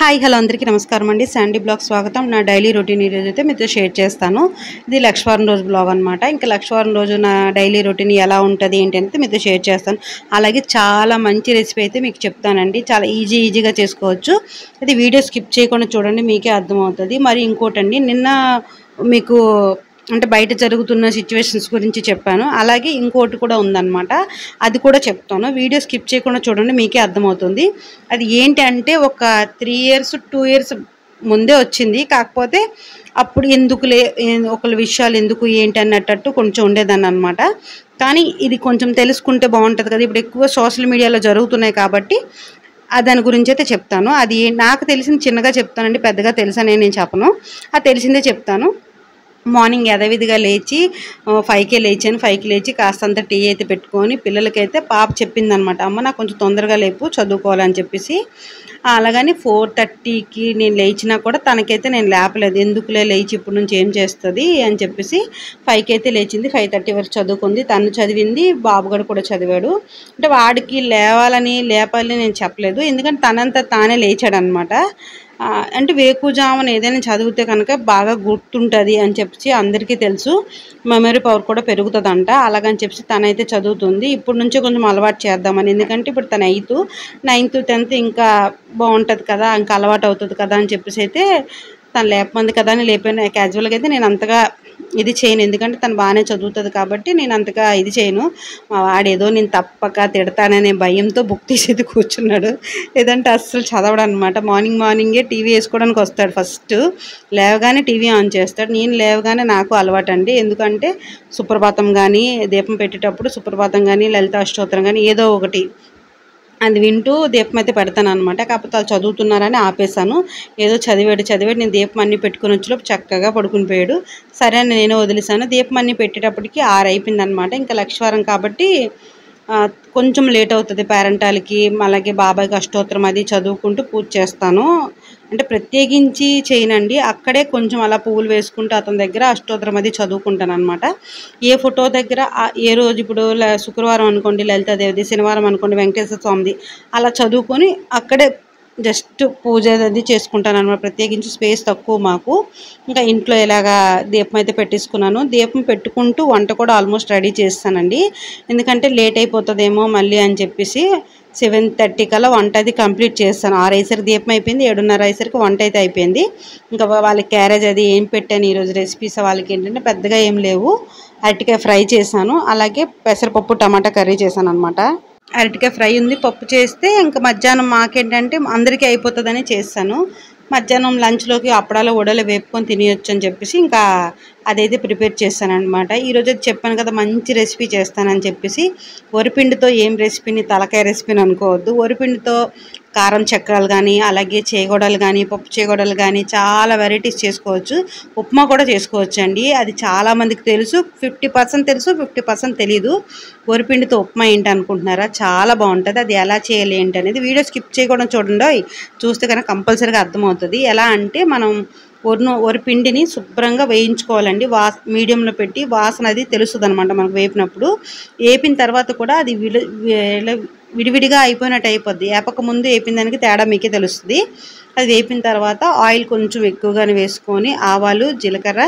Hi hello అందరికీ నమస్కారం అండి. శాండీ బ్లాగ్ స్వాగతం. నా డైలీ రొటీన్ ఈరోజు అయితే మీతో షేర్ చేస్తాను. ఇది లక్షవారం రోజు బ్లాగ్ అనమాట. ఇంకా లక్షవారం రోజు నా డైలీ రొటీన్ ఎలా ఉంటుంది ఏంటి అంటే మీతో షేర్ చేస్తాను. అలాగే చాలా మంచి రెసిపీ అయితే మీకు చెప్తానండి. చాలా ఈజీగా చేసుకోవచ్చు. ఇది వీడియో స్కిప్ చేయకుండా చూడండి, మీకే అర్థమవుతుంది. మరి ఇంకోటండి, నిన్న మీకు అంటే బయట జరుగుతున్న సిచ్యువేషన్స్ గురించి చెప్పాను. అలాగే ఇంకోటి కూడా ఉందన్నమాట, అది కూడా చెప్తాను. వీడియో స్కిప్ చేయకుండా చూడండి, మీకే అర్థమవుతుంది. అది ఏంటి అంటే ఒక 3 years 2 years ముందే వచ్చింది. కాకపోతే అప్పుడు ఎందుకులే, ఒకళ్ళ విషయాలు ఎందుకు ఏంటి అన్నట్టు కొంచెం ఉండేదాన్ని అనమాట. కానీ ఇది కొంచెం తెలుసుకుంటే బాగుంటుంది కదా. ఇప్పుడు ఎక్కువ సోషల్ మీడియాలో జరుగుతున్నాయి కాబట్టి దాని గురించి అయితే చెప్తాను. అది నాకు తెలిసింది చిన్నగా చెప్తానండి, పెద్దగా తెలుసనే నేను చెప్పను. అది తెలిసిందే చెప్తాను. మార్నింగ్ యథావిధిగా లేచి 5కే లేచాను. 5కి లేచి కాస్తంత టీ అయితే పెట్టుకొని పిల్లలకైతే పాప చెప్పిందనమాట, అమ్మ నాకు కొంచెం తొందరగా లేపు చదువుకోవాలని చెప్పేసి. అలాగని 4:30కి నేను లేచినా కూడా తనకైతే నేను లేపలేదు. ఎందుకులే లేచి ఇప్పుడు నుంచి ఏం చేస్తుంది అని చెప్పేసి 5కి అయితే లేచింది. 5:30 వరకు చదువుకుంది. తను చదివింది, బాబుగాడు కూడా చదివాడు. అంటే వాడికి లేపాలని నేను చెప్పలేదు, ఎందుకంటే తనంతా తానే లేచాడనమాట. అంటే వేకుజామున ఏదైనా చదివితే కనుక బాగా గుర్తుంటుంది అని చెప్పి అందరికీ తెలుసు. మెమరీ పవర్ కూడా పెరుగుతుందంట. అలాగని చెప్పి తనైతే చదువుతుంది. ఇప్పుడు నుంచే కొంచెం అలవాటు చేద్దామని, ఎందుకంటే ఇప్పుడు తను 8th 9th 10th ఇంకా బాగుంటుంది కదా, ఇంకా అలవాటు అవుతుంది కదా అని చెప్పేసి అయితే తను లేపమంది కదా అని లేపాను. క్యాజువల్గా అయితే నేను అంతగా ఇది చేయను, ఎందుకంటే తను బాగానే చదువుతుంది కాబట్టి నేను అంతగా ఇది చేయను. మా వాడేదో నేను తప్పక తిడతాననే భయంతో బుక్ తీసేది కూర్చున్నాడు, లేదంటే అస్సలు చదవడం అనమాట. మార్నింగే టీవీ వేసుకోవడానికి వస్తాడు. ఫస్ట్ లేవగానే టీవీ ఆన్ చేస్తాడు. నేను లేవగానే నాకు అలవాటు అండి, ఎందుకంటే సుప్రభాతం కానీ, దీపం పెట్టేటప్పుడు సుప్రభాతం కానీ, లలిత అష్టోత్తరం కానీ ఏదో ఒకటి అది వింటూ దీపం అయితే పెడతాను అనమాట. కాకపోతే వాళ్ళు చదువుతున్నారని ఆపేశాను. ఏదో చదివాడు నేను దీపం అన్నీ పెట్టుకుని వచ్చేలోపు చక్కగా పడుకుని పోయాడు. సరే అని నేను వదిలేసాను. దీపం అన్నీ పెట్టేటప్పటికి 6 అయిపోయింది అనమాట. ఇంకా లక్షవారం కాబట్టి కొంచెం లేట్ అవుతుంది పేరెంటాలకి. అలాగే బాబాయ్కి అష్టోత్తరం అది చదువుకుంటూ పూజ చేస్తాను. అంటే ప్రత్యేకించి చేయనండి, అక్కడే కొంచెం అలా పువ్వులు వేసుకుంటూ అతని దగ్గర అష్టోత్తరం అది చదువుకుంటాను అనమాట. ఏ ఫోటో దగ్గర ఏ రోజు, ఇప్పుడు శుక్రవారం అనుకోండి లలితాదేవిది, శనివారం అనుకోండి వెంకటేశ్వర స్వామిది, అలా చదువుకొని అక్కడే జస్ట్ పూజ అది చేసుకుంటాను అనమాట. ప్రత్యేకించి స్పేస్ తక్కువ మాకు. ఇంకా ఇంట్లో ఇలాగా దీపం అయితే పెట్టేసుకున్నాను. దీపం పెట్టుకుంటూ వంట కూడా ఆల్మోస్ట్ రెడీ చేస్తానండి, ఎందుకంటే లేట్ అయిపోతుందేమో మళ్ళీ అని చెప్పేసి 7:30 కల్లా వంట అది కంప్లీట్ చేస్తాను. 6 అయ్యేసరికి దీపం అయిపోయింది, 7:30 అయ్యేసరికి వంట అయితే అయిపోయింది. ఇంకా వాళ్ళకి క్యారేజ్ అది ఏం పెట్టాను ఈరోజు రెసిపీస్ వాళ్ళకి ఏంటంటే పెద్దగా ఏం లేవు. అరటికాయ ఫ్రై చేశాను, అలాగే పెసరపప్పు టమాటా కర్రీ చేశాను అనమాట. అరటికాయ ఫ్రై ఉంది, పప్పు చేస్తే ఇంకా మధ్యాహ్నం మాకేంటంటే అందరికీ అయిపోతుందని చేస్తాను. మధ్యాహ్నం లంచ్లోకి అప్పడాలు వడలు వేపుకొని తినేయచ్చు అని చెప్పేసి ఇంకా అదైతే ప్రిపేర్ చేస్తాను అనమాట. ఈరోజు అది చెప్పాను కదా మంచి రెసిపీ చేస్తానని చెప్పేసి. వరిపిండితో ఏం రెసిపీని తలకాయ రెసిపీని అనుకోవద్దు. వరిపిండితో కారం చక్రాలు కానీ, అలాగే చేగొడలు కానీ, పప్పు చేగొడలు కానీ చాలా వెరైటీస్ చేసుకోవచ్చు. ఉప్మా కూడా చేసుకోవచ్చు అండి. అది చాలామందికి తెలుసు, 50% తెలుసు, 50% తెలీదు. వరిపిండితో ఉప్మా ఏంటి అనుకుంటున్నారా? చాలా బాగుంటుంది. అది ఎలా చేయాలి ఏంటి అనేది వీడియో స్కిప్ చేయకుండా చూడండి, చూస్తే కనుక కంపల్సరీగా అర్థమవుతుంది. ఎలా అంటే మనం వరిపిండిని శుభ్రంగా వేయించుకోవాలండి. మీడియంలో పెట్టి వాసన అది తెలుస్తుంది అనమాట మనకు వేపినప్పుడు. వేపిన తర్వాత కూడా అది విడివిడిగా అయిపోయినట్టు అయిపోద్ది. వేపక ముందు వేపిన దానికి తేడా మీకే తెలుస్తుంది. అది వేపిన తర్వాత ఆయిల్ కొంచెం ఎక్కువగానే వేసుకొని ఆవాలు, జీలకర్ర,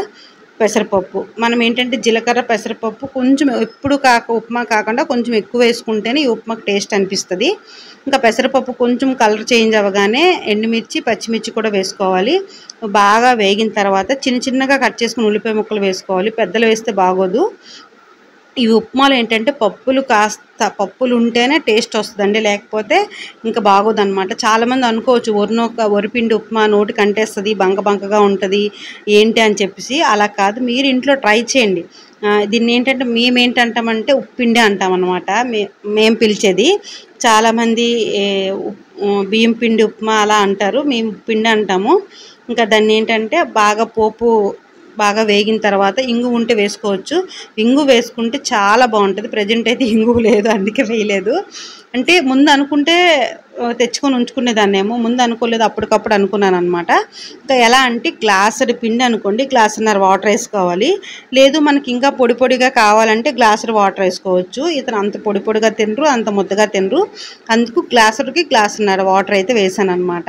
పెసరపప్పు. మనం ఏంటంటే జీలకర్ర పెసరపప్పు కొంచెం ఎప్పుడు ఉప్మా కాకుండా కొంచెం ఎక్కువ వేసుకుంటేనే ఈ ఉప్మాకు టేస్ట్ అనిపిస్తుంది. ఇంకా పెసరపప్పు కొంచెం కలర్ చేంజ్ అవ్వగానే ఎండుమిర్చి, పచ్చిమిర్చి కూడా వేసుకోవాలి. బాగా వేగిన తర్వాత చిన్నగా కట్ చేసుకుని ఉల్లిపాయ ముక్కలు వేసుకోవాలి. పెద్దలు వేస్తే బాగోదు. ఈ ఉప్మాలో ఏంటంటే పప్పులు ఉంటేనే టేస్ట్ వస్తుందండి, లేకపోతే ఇంకా బాగోదన్నమాట. చాలామంది అనుకోవచ్చు వరిపిండి ఉప్మా నోటికి అంటేస్తుంది, బంకగా ఉంటుంది ఏంటి అని చెప్పేసి. అలా కాదు, మీరు ఇంట్లో ట్రై చేయండి. దీన్ని ఏంటంటే మేమేంటంటామంటే ఉప్పిండి అంటామన్నమాట, మేము పిలిచేది. చాలామంది బియ్యం పిండి ఉప్మా అలా అంటారు, మేము ఉప్పిండి అంటాము. ఇంకా దాన్ని ఏంటంటే బాగా వేగిన తర్వాత ఇంగు ఉంటే వేసుకోవచ్చు. ఇంగు వేసుకుంటే చాలా బాగుంటుంది. ప్రజెంట్ అయితే ఇంగు లేదు, అందుకే వేయలేదు. అంటే ముందు అనుకుంటే తెచ్చుకొని ఉంచుకునేదాన్నేమో, ముందు అనుకోలేదు, అప్పటికప్పుడు అనుకున్నాను అనమాట. ఇంకా ఎలా అంటే గ్లాసుడు పిండి అనుకోండి, గ్లాసున్నర వాటర్ వేసుకోవాలి. లేదు మనకి ఇంకా పొడి పొడిగా కావాలంటే గ్లాసుడు వాటర్ వేసుకోవచ్చు. ఇతను అంత పొడి పొడిగా తినరు, అంత ముద్దగా తినరు, అందుకు గ్లాసుడికి గ్లాసున్నర వాటర్ అయితే వేసాను అనమాట.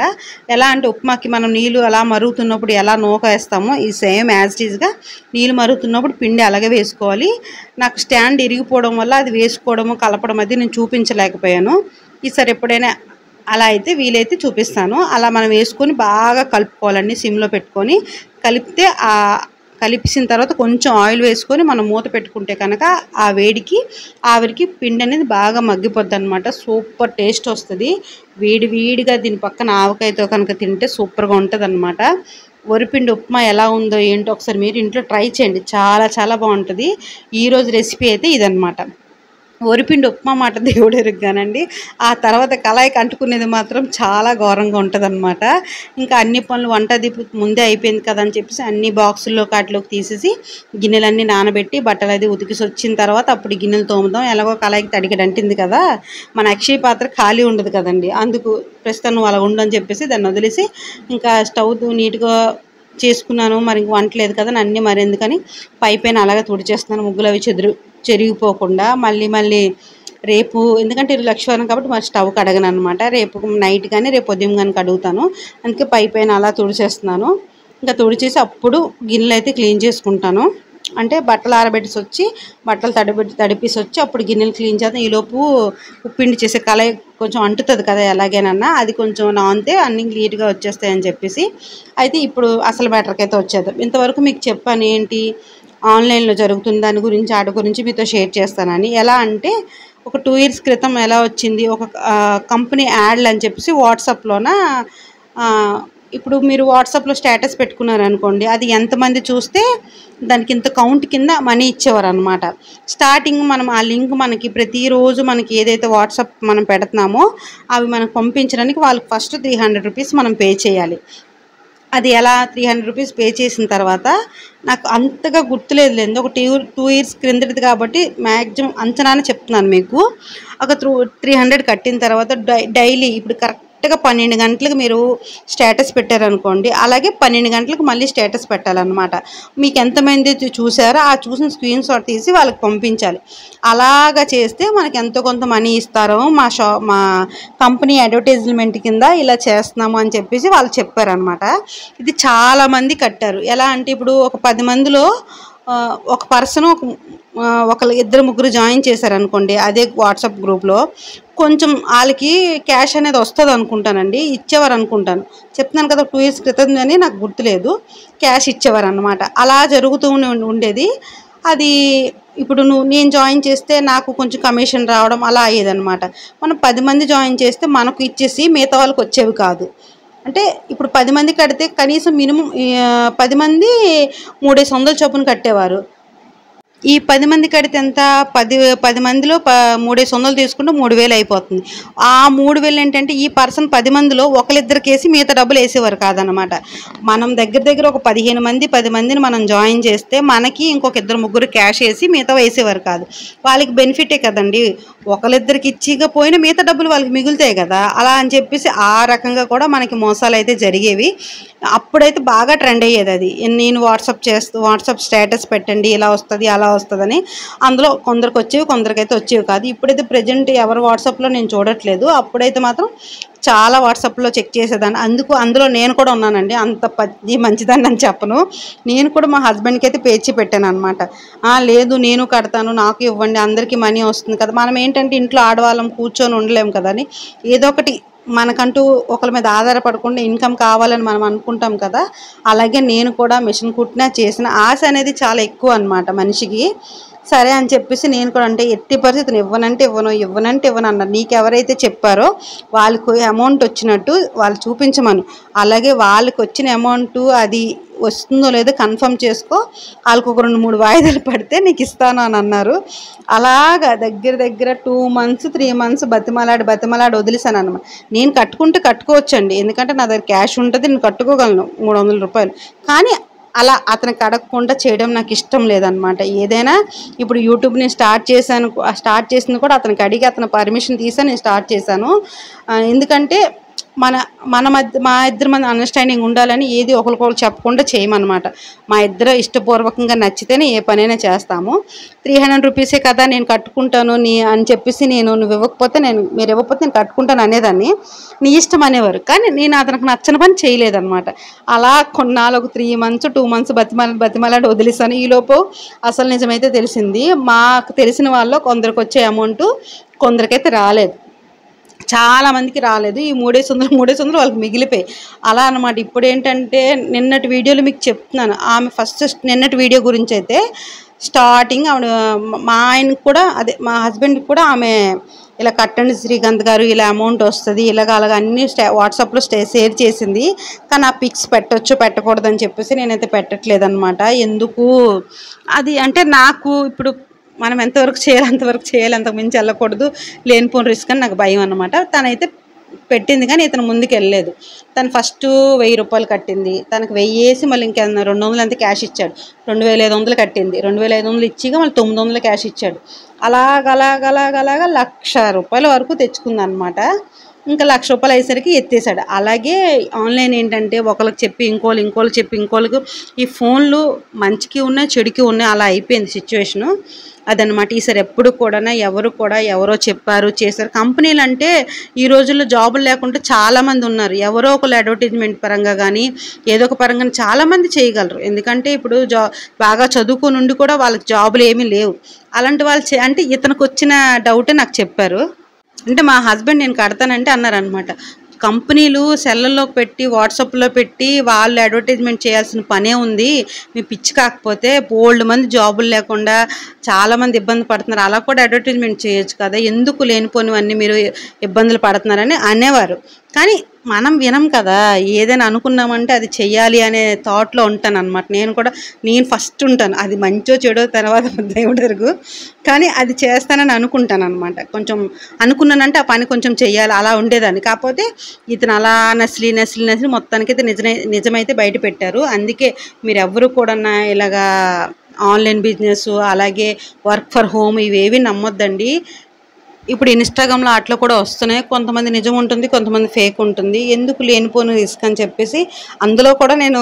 ఎలా అంటే ఉప్మాకి మనం నీళ్ళు అలా మరుగుతున్నప్పుడు ఎలా నూక వేస్తామో ఈ సేమ్ యాజ్ ఇట్ ఈజ్గా నీళ్ళు మరుగుతున్నప్పుడు పిండి అలాగే వేసుకోవాలి. నాకు స్టాండ్ ఇరిగిపోవడం వల్ల అది వేసుకోవడము కలపడం అది నేను చూపించలేకపోయాను. ఈసారి ఎప్పుడైనా అలా అయితే వీలైతే చూపిస్తాను. అలా మనం వేసుకొని బాగా కలుపుకోవాలండి, సిమ్లో పెట్టుకొని. కలిపితే కలిపిసిన తర్వాత కొంచెం ఆయిల్ వేసుకొని మనం మూత పెట్టుకుంటే కనుక ఆ వేడికి ఆవిరికి పిండి అనేది బాగా మగ్గిపోద్ది అనమాట. సూపర్ టేస్ట్ వస్తుంది. వేడిగా దీని పక్కన ఆవకాయతో కనుక తింటే సూపర్గా ఉంటుంది అనమాట. వరిపిండి ఉప్మా ఎలా ఉందో ఏంటో ఒకసారి మీరు ఇంట్లో ట్రై చేయండి, చాలా చాలా బాగుంటుంది. ఈరోజు రెసిపీ అయితే ఇదనమాట. వరిపిండి ఉప్మా మాట దేవుడు ఎరుగ్గానండి. ఆ తర్వాత కళాయికి అంటుకునేది మాత్రం చాలా ఘోరంగా ఉంటుందన్నమాట. ఇంకా అన్ని పనులు వంట అది ముందే అయిపోయింది కదా అని చెప్పేసి అన్ని బాక్సుల్లో కాటిలోకి తీసేసి గిన్నెలన్నీ నానబెట్టి బట్టలు అది ఉతికిసి వచ్చిన తర్వాత అప్పుడు గిన్నెలు తోముదాం. ఎలాగో కళాయికి తడిగడి అంటింది కదా, మన అక్షయ పాత్ర ఖాళీ ఉండదు కదండి, అందుకు ప్రస్తుతం నువ్వు అలా ఉండని చెప్పేసి దాన్ని వదిలేసి ఇంకా స్టవ్ నీట్గా చేసుకున్నాను. మరి ఇంక వంటలేదు కదా అన్నీ, మరి ఎందుకని పైన అలాగే తుడిచేస్తున్నాను, ముగ్గులు అవి చెరిగిపోకుండా. మళ్ళీ రేపు ఎందుకంటే ఇది లక్ష్మీవారం కాబట్టి మరి స్టవ్ కడగను అనమాట. రేపు నైట్ కానీ రేపు ఉదయం కానీ కడుగుతాను, అందుకే పైన అలా తుడిచేస్తున్నాను. ఇంకా తుడిచేసి అప్పుడు గిన్నెలు అయితే క్లీన్ చేసుకుంటాను. అంటే బట్టలు ఆరబెట్టేసి వచ్చి బట్టలు తడిపేసి వచ్చి అప్పుడు గిన్నెలు క్లీన్ చేద్దాం. ఈలోపు ఉప్పిండి చేసే కళాయి కొంచెం అంటుతుంది కదా ఎలాగేనన్నా, అది కొంచెం నానితే అన్నీ నీట్గా వచ్చేస్తాయని చెప్పేసి అయితే ఇప్పుడు అసలు మ్యాటర్కి అయితే వచ్చేద్దాం. ఇంతవరకు మీకు చెప్పాను ఏంటి ఆన్లైన్లో జరుగుతుంది దాని గురించి, వాటి గురించి మీతో షేర్ చేస్తానని. ఎలా అంటే ఒక 2 years క్రితం ఎలా వచ్చింది, ఒక కంపెనీ యాడ్లు అని చెప్పేసి వాట్సాప్లోన ఇప్పుడు మీరు వాట్సాప్లో స్టేటస్ పెట్టుకున్నారనుకోండి, అది ఎంతమంది చూస్తే దానికి ఇంత కౌంట్ కింద మనీ ఇచ్చేవారు అనమాట. స్టార్టింగ్ మనం ఆ లింక్ మనకి ప్రతిరోజు మనకి ఏదైతే వాట్సాప్ మనం పెడుతున్నామో అవి మనకు పంపించడానికి వాళ్ళకి ఫస్ట్ 300 రూపీస్ మనం పే చేయాలి. అది ఎలా 300 రూపీస్ పే చేసిన తర్వాత నాకు అంతగా గుర్తులేదు, ఒక 2 years క్రిందటిది కాబట్టి మ్యాక్సిమం అంచనానే చెప్తున్నాను మీకు. ఒక 300 కట్టిన తర్వాత డైలీ ఇప్పుడు కరెక్ట్గా 12 గంటలకు మీరు స్టేటస్ పెట్టారనుకోండి, అలాగే 12 గంటలకు మళ్ళీ స్టేటస్ పెట్టాలన్నమాట. మీకు ఎంతమంది చూసారో ఆ చూసిన స్క్రీన్ షాట్ తీసి వాళ్ళకి పంపించాలి. అలాగా చేస్తే మనకి ఎంతో కొంత మనీ ఇస్తారో మా కంపెనీ అడ్వర్టైజ్మెంట్ కింద ఇలా చేస్తున్నాము అని చెప్పేసి వాళ్ళు చెప్పారనమాట. ఇది చాలామంది కట్టారు. ఎలా అంటే ఇప్పుడు ఒక 10 మందిలో ఒక పర్సన్ ఒకళ్ళు 2-3 జాయిన్ చేశారనుకోండి అదే వాట్సాప్ గ్రూప్లో, కొంచెం వాళ్ళకి క్యాష్ అనేది వస్తుంది అనుకుంటానండి, ఇచ్చేవారు అనుకుంటాను. చెప్తున్నాను కదా 2 years క్రితం అని నాకు గుర్తులేదు, క్యాష్ ఇచ్చేవారు అన్నమాట. అలా జరుగుతూ ఉండేది. అది ఇప్పుడు నేను జాయిన్ చేస్తే నాకు కొంచెం కమిషన్ రావడం అలా అయ్యేదన్నమాట. మనం 10 మంది జాయిన్ చేస్తే మనకు ఇచ్చేసి మిగతా వాళ్ళకి వచ్చేవి కాదు. అంటే ఇప్పుడు 10 మంది కడితే కనీసం మినిమం 10 మంది 300 చొప్పున కట్టేవారు. ఈ 10 మంది కడితే ఎంత, 10 మందిలో 300 తీసుకుంటే 3000 అయిపోతుంది. ఆ 3000 ఏంటంటే ఈ పర్సన్ 10 మందిలో ఒకరిద్దరికేసి మిగతా డబ్బులు వేసేవారు కాదనమాట. మనం దగ్గర ఒక 15 మంది 10 మందిని మనం జాయిన్ చేస్తే మనకి ఇంకొక 2-3 క్యాష్ వేసి మిగతా వేసేవారు కాదు. వాళ్ళకి బెనిఫిటే కదండి, ఒకరిద్దరికి ఇచ్చికపోయినా మిగతా డబ్బులు వాళ్ళకి మిగులుతాయి కదా. అలా అని చెప్పేసి ఆ రకంగా కూడా మనకి మోసాలు అయితే జరిగేవి. అప్పుడైతే బాగా ట్రెండ్ అయ్యేది అది. నేను వాట్సాప్ స్టేటస్ పెట్టండి ఇలా వస్తుంది అలా వస్తుందని, అందులో కొందరికి వచ్చేవి కొందరికైతే వచ్చేవి కాదు. ఇప్పుడైతే ప్రజెంట్ ఎవరు వాట్సాప్లో నేను చూడట్లేదు, అప్పుడైతే మాత్రం చాలా వాట్సాప్లో చెక్ చేసేదాన్ని. అందులో నేను కూడా ఉన్నానండి. అంత మంచిదాన్ని అని చెప్పను, నేను కూడా మా హస్బెండ్కి అయితే పేచి పెట్టాను అనమాట. లేదు నేను కడతాను నాకు ఇవ్వండి అందరికీ మనీ వస్తుంది కదా. మనం ఏంటంటే ఇంట్లో ఆడవాళ్ళం కూర్చొని ఉండలేము కదా అని ఏదో ఒకటి మనకంటూ ఒకరి మీద ఆధారపడకుండా ఇన్కమ్ కావాలని మనం అనుకుంటాం కదా. అలాగే నేను కూడా మిషన్ కుట్టినా చేసిన ఆశ అనేది చాలా ఎక్కువ అనమాట మనిషికి. సరే అని చెప్పేసి నేను కూడా అంటే ఎట్టి పరిస్థితిని ఇవ్వనంటే ఇవ్వను అన్నారు. నీకు ఎవరైతే చెప్పారో వాళ్ళకి అమౌంట్ వచ్చినట్టు వాళ్ళు చూపించమను, అలాగే వాళ్ళకి వచ్చిన అమౌంట్ అది వస్తుందో లేదో కన్ఫర్మ్ చేసుకో, వాళ్ళకి ఒక 2-3 వాయిదాలు పడితే నీకు ఇస్తాను అని అన్నారు. అలాగా దగ్గర 2 months 3 months బతిమలాడి వదిలేసాను అనమాట. నేను కట్టుకోవచ్చండి, ఎందుకంటే నా దగ్గర క్యాష్ ఉంటుంది, నేను కట్టుకోగలను 300 రూపాయలు. కానీ అలా అతనికి అడగకుండా చేయడం నాకు ఇష్టం లేదనమాట. ఏదైనా ఇప్పుడు యూట్యూబ్ నేను స్టార్ట్ చేసింది కూడా అతనికి అడిగి అతను పర్మిషన్ తీసి నేను స్టార్ట్ చేశాను. ఎందుకంటే మా ఇద్దరి మంది అండర్స్టాండింగ్ ఉండాలని ఏది ఒకరికొకరు చెప్పకుండా చేయమన్నమాట. మా ఇద్దరు ఇష్టపూర్వకంగా నచ్చితేనే ఏ పనైనా చేస్తాము. 300 రూపీసే కదా నేను కట్టుకుంటాను అని చెప్పేసి మీరు ఇవ్వకపోతే నేను కట్టుకుంటాను అనేదాన్ని. నీ ఇష్టం అనేవారు. కానీ నేను అతనికి నచ్చని పని చేయలేదన్నమాట. అలా కొన్నాళ్ళు ఒక 3 మంత్స్ 2 మంత్స్ బతిమలాడి వదిలేసాను. ఈలోపు అసలు నిజమైతే తెలిసింది. మాకు తెలిసిన వాళ్ళు కొందరికి వచ్చే అమౌంట్ కొందరికైతే రాలేదు. చాలా మందికి రాలేదు. ఈ 300 వాళ్ళకి మిగిలిపోయి అలా అనమాట. ఇప్పుడు ఏంటంటే నిన్నటి వీడియోలో మీకు చెప్తున్నాను. ఆమె ఫస్ట్ నిన్నటి వీడియో గురించి అయితే స్టార్టింగ్ ఆవిడ మా ఆయనకు కూడా మా హస్బెండ్కి కూడా ఆమె ఇలా కట్టండి శ్రీకాంత్ గారు ఇలా అమౌంట్ వస్తుంది అలాగా అన్నీ వాట్సాప్లో షేర్ చేసింది. కానీ ఆ పిక్స్ పెట్టొచ్చు పెట్టకూడదని చెప్పేసి నేనైతే పెట్టట్లేదన్నమాట. ఎందుకు అది అంటే నాకు ఇప్పుడు మనం ఎంతవరకు చేయాలి అంతవరకు చేయాలి, అంతకు మించి వెళ్ళకూడదు, లేనిపోని రిస్క్ అని నాకు భయం అన్నమాట. తనైతే పెట్టింది కానీ ఇతను ముందుకు వెళ్ళలేదు. తను ఫస్ట్ 1000 రూపాయలు కట్టింది. తనకు 1000 వేసి మళ్ళీ ఇంకా 200 అంతే క్యాష్ ఇచ్చాడు. 2500 కట్టింది. 2500 ఇచ్చిగా మళ్ళీ 900 క్యాష్ ఇచ్చాడు. అలాగ 1,00,000 రూపాయల వరకు తెచ్చుకుందనమాట. ఇంకా 1,00,000 రూపాయలు అయ్యేసరికి ఎత్తేసాడు. అలాగే ఆన్లైన్ ఏంటంటే ఒకరికి చెప్పి ఇంకోళ్ళకి చెప్పి ఇంకోళ్ళకి ఈ ఫోన్లు మంచికి ఉన్నాయి చెడుకి ఉన్నాయి అలా అయిపోయింది సిచ్యువేషను. అదనమాట. ఈసారి ఎప్పుడు కూడా ఎవరో చెప్పారు చేశారు. కంపెనీలు అంటే ఈ రోజుల్లో జాబులు లేకుండా చాలామంది ఉన్నారు. ఎవరో ఒకళ్ళు అడ్వర్టైజ్మెంట్ పరంగా కానీ ఏదో ఒక పరంగా చాలామంది చేయగలరు. ఎందుకంటే ఇప్పుడు బాగా చదువుకొని ఉండి కూడా వాళ్ళకి జాబులు ఏమీ లేవు. అలాంటి వాళ్ళు అంటే ఇతనికి వచ్చిన డౌటే నాకు చెప్పారు. అంటే మా హస్బెండ్ నేను కడతానంటే అన్నారనమాట. కంపెనీలు సెల్లల్లో పెట్టి వాట్సాప్లో పెట్టి వాళ్ళు అడ్వర్టైజ్మెంట్ చేయాల్సిన పనే ఉంది. మీ పిచ్చి కాకపోతే బోల్డ్ మంది జాబులు లేకుండా చాలామంది ఇబ్బంది పడుతున్నారు. అలా కూడా అడ్వర్టైజ్మెంట్ చేయొచ్చు కదా, ఎందుకు లేనిపోనివన్నీ మీరు ఇబ్బందులు పడుతున్నారని అనేవారు. కానీ మనం వినం కదా, ఏదైనా అనుకున్నామంటే అది చెయ్యాలి అనే థాట్లో ఉంటాను అనమాట. నేను ఫస్ట్ ఉంటాను. అది మంచో చెడో తర్వాత దేవుడి ఎరుగు, కానీ అది చేస్తానని అనుకుంటాను అనమాట. కొంచెం అనుకున్నానంటే ఆ పని కొంచెం చెయ్యాలి అలా ఉండేదాన్ని. కాకపోతే ఇతను అలా నసిలి మొత్తానికైతే నిజమైతే బయట పెట్టారు. అందుకే మీరు ఎవరు కూడా ఇలాగా ఆన్లైన్ బిజినెస్ అలాగే వర్క్ ఫర్ హోమ్ ఇవేవి నమ్మొద్దండి. ఇప్పుడు ఇన్స్టాగ్రామ్లో అట్లా కూడా వస్తున్నాయి. కొంతమంది నిజం ఉంటుంది, కొంతమంది ఫేక్ ఉంటుంది. ఎందుకు లేనిపోని రిస్క్ అని చెప్పేసి అందులో కూడా నేను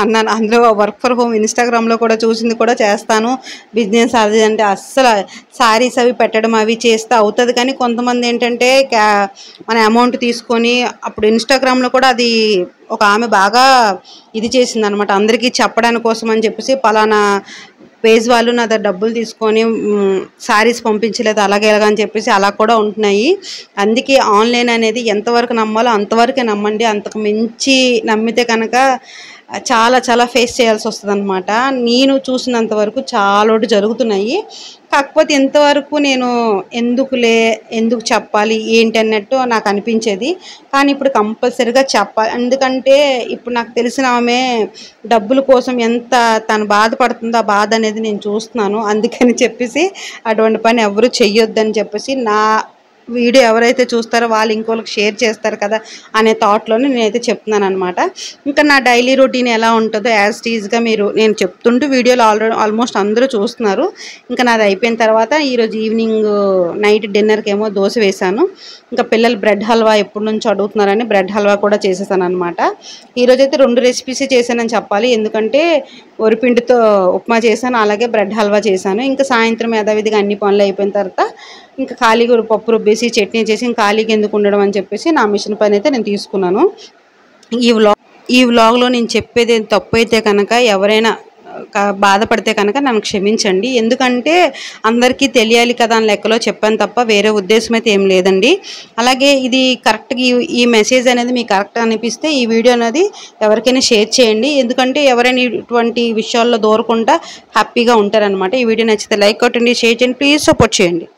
అన్నాను. అందులో వర్క్ ఫర్ హోమ్ ఇన్స్టాగ్రామ్లో కూడా చూసింది కూడా చేస్తాను బిజినెస్ అది అంటే అస్సలు శారీస్ అవి పెట్టడం అవి చేస్తే అవుతుంది. కానీ కొంతమంది ఏంటంటే మన అమౌంట్ తీసుకొని అప్పుడు ఇన్స్టాగ్రామ్లో కూడా అది ఒక ఆమె బాగా ఇది చేసిందనమాట. అందరికీ చెప్పడానికి కోసం అని చెప్పేసి పలానా పేజ్ వాళ్ళు నా దగ్గర డబ్బులు తీసుకొని శారీస్ పంపించలేదు అలాగే అని చెప్పేసి అలా కూడా ఉంటున్నాయి. అందుకే ఆన్లైన్ అనేది ఎంతవరకు నమ్మాలో అంతవరకే నమ్మండి. అంతకు మించి నమ్మితే కనుక చాలా ఫేస్ చేయాల్సి వస్తుంది అనమాట. నేను చూసినంత వరకు చాలా జరుగుతున్నాయి. కాకపోతే ఎంతవరకు నేను ఎందుకు చెప్పాలి ఏంటి అన్నట్టు నాకు అనిపించేది. కానీ ఇప్పుడు కంపల్సరీగా చెప్పాలి. ఎందుకంటే ఇప్పుడు నాకు తెలిసిన ఆమె డబ్బుల కోసం ఎంత తను బాధపడుతుందో ఆ బాధ అనేది నేను చూస్తున్నాను. అందుకని చెప్పేసి అటువంటి పని ఎవరు చెయ్యొద్దని చెప్పేసి నా వీడియో ఎవరైతే చూస్తారో వాళ్ళు ఇంకోళ్ళకి షేర్ చేస్తారు కదా అనే థాట్లోనే నేనైతే చెప్తున్నాను అనమాట. ఇంకా నా డైలీ రొటీన్ ఎలా ఉంటుందో యాజ్ టీజ్గా నేను చెప్తుంటూ వీడియోలు ఆల్మోస్ట్ అందరూ చూస్తున్నారు. ఇంకా నాది అయిపోయిన తర్వాత ఈరోజు ఈవినింగ్ నైట్ డిన్నర్కి ఏమో దోశ వేశాను. ఇంకా పిల్లలు బ్రెడ్ హల్వా ఎప్పటి నుంచి అడుగుతున్నారని బ్రెడ్ హల్వా కూడా చేసేసాను అనమాట. ఈరోజైతే 2 రెసిపీస్ చేశానని చెప్పాలి. ఎందుకంటే వరిపిండితో ఉప్మా చేశాను, అలాగే బ్రెడ్ హల్వా చేశాను. ఇంకా సాయంత్రం యథావిధిగా అన్ని పనులు అయిపోయిన తర్వాత ఇంకా ఖాళీగా పప్పు రుబ్బేసి చట్నీ చేసి ఇంకా ఖాళీగా ఎందుకు ఉండడం అని చెప్పేసి నా మిషన్ పని అయితే నేను తీసుకున్నాను. ఈ వ్లాగ్లో నేను చెప్పేది తప్పు అయితే కనుక ఎవరైనా బాధపడితే కనుక నన్ను క్షమించండి. ఎందుకంటే అందరికీ తెలియాలి కదా అని లెక్కలో చెప్పాను తప్ప వేరే ఉద్దేశం అయితే ఏం లేదండి. అలాగే ఇది కరెక్ట్గా ఈ మెసేజ్ అనేది మీకు కరెక్ట్ అనిపిస్తే ఈ వీడియో అనేది ఎవరికైనా షేర్ చేయండి. ఎందుకంటే ఎవరైనా ఇటువంటి విషయాల్లో దూరకుండా హ్యాపీగా ఉంటారనమాట. ఈ వీడియో నచ్చితే లైక్ కొట్టండి, షేర్ చేయండి, ప్లీజ్ సపోర్ట్ చేయండి.